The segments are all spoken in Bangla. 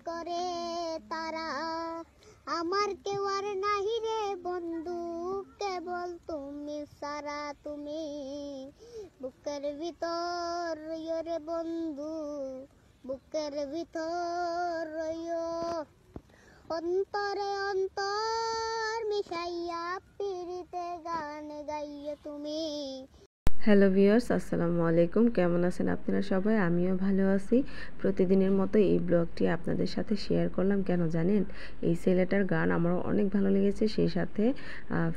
করে তারা। আমার কেউ আর নাহি রে বন্ধু, কেবল তুমি সারা। তুমি বুকের ভিতর রইও রে বন্ধু, বুকের ভিতর রইও। অন্তরে অন্তর মিশাইয়া পিরিতে গান গাইও তুমি। হ্যালো ভিউয়ার্স, আসসালামু আলাইকুম। কেমন আছেন আপনারা সবাই? আমিও ভালো আছি। প্রতিদিনের মতো এই ব্লগটি আপনাদের সাথে শেয়ার করলাম। কেন জানেন? এই ছেলেটার গান আমারও অনেক ভালো লেগেছে। সেই সাথে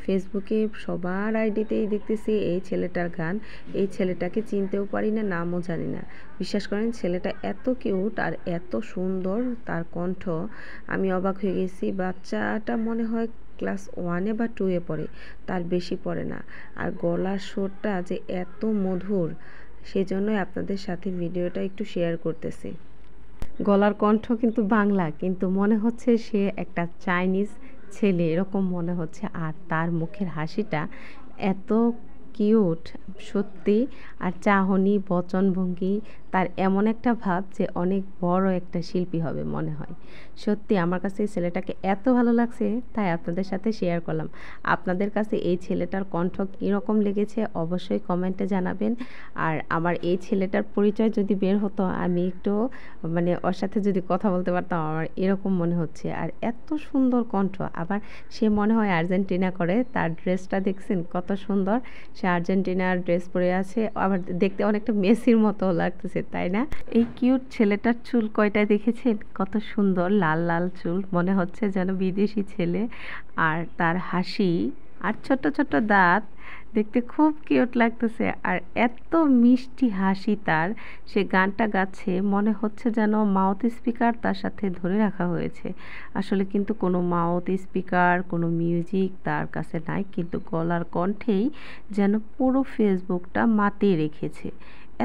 ফেসবুকে সবার আইডিতেই দেখতেছি এই ছেলেটার গান। এই ছেলেটাকে চিনতেও পারি না, নামও জানি না। বিশ্বাস করেন, ছেলেটা এত কিউট আর এত সুন্দর, তার কণ্ঠ আমি অবাক হয়ে গেছি। বাচ্চাটা মনে হয় ক্লাস 1 বা 2 পড়ে, তার বেশি পড়ে না। আর গলার সুরটা যে এত মধুর, সেজন্যই আপনাদের সাথে ভিডিওটা একটু শেয়ার করতেছি। গলার কণ্ঠ কিন্তু বাংলা, কিন্তু মনে হচ্ছে সে একটা চাইনিজ ছেলে, এরকম মনে হচ্ছে। আর তার মুখের হাসিটা এত কিউট সত্যি। আর চাহনি, বচনভঙ্গি, তার এমন একটা ভাব যে অনেক বড় একটা শিল্পী হবে মনে হয়। সত্যি আমার কাছে এই ছেলেটাকে এত ভালো লাগছে, তাই আপনাদের সাথে শেয়ার করলাম। আপনাদের কাছে এই ছেলেটার কণ্ঠ কীরকম লেগেছে অবশ্যই কমেন্টে জানাবেন। আর আমার এই ছেলেটার পরিচয় যদি বের হতো, আমি একটু মানে ওর সাথে যদি কথা বলতে পারতাম, আমার এরকম মনে হচ্ছে। আর এত সুন্দর কণ্ঠ, আবার সে মনে হয় আর্জেন্টিনা করে। তার ড্রেসটা দেখছেন কত সুন্দর, সে আর্জেন্টিনার ড্রেস পরে আছে, আবার দেখতে অনেকটা মেসির মতো লাগতেছে, তাই না? এই কিউট ছেলেটার চুল কয়টা দেখেছেন? কত সুন্দর লাল লাল চুল, মনে হচ্ছে যেন বিদেশি ছেলে। আর তার হাসি আর ছোট ছোট দাঁত দেখতে খুব কিউট লাগতেছে। আর এত মিষ্টি হাসি তার, সে গানটা গাচ্ছে মনে হচ্ছে যেন মাউথ স্পিকার তার সাথে ধরে রাখা হয়েছে। আসলে কিন্তু কোনো মাউথ স্পিকার, কোনো মিউজিক তার কাছে নাই, কিন্তু গলার কণ্ঠেই যেন পুরো ফেসবুকটা মাতিয়ে রেখেছে।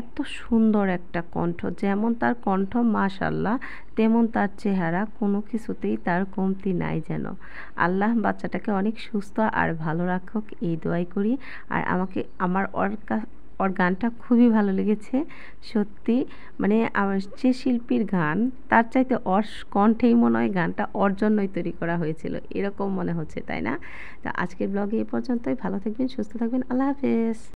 এত সুন্দর একটা কণ্ঠ, যেমন তার কণ্ঠ মাশাআল্লাহ, তেমন তার চেহারা, কোনো কিছুতেই তার কমতি নাই যেন। আল্লাহ বাচ্চাটাকে অনেক সুস্থ আর ভালো রাখুক, এই দোয়াই করি। আর আমার ওর গানটা খুবই ভালো লেগেছে সত্যি। মানে আমার যে শিল্পীর গান, তার চাইতে ওর কণ্ঠেই মনে হয় গানটা ওর জন্যই তৈরি করা হয়েছিল, এরকম মনে হচ্ছে, তাই না? তো আজকের ব্লগে এই পর্যন্তই। ভালো থাকবেন, সুস্থ থাকবেন, আল্লাহ হাফেজ।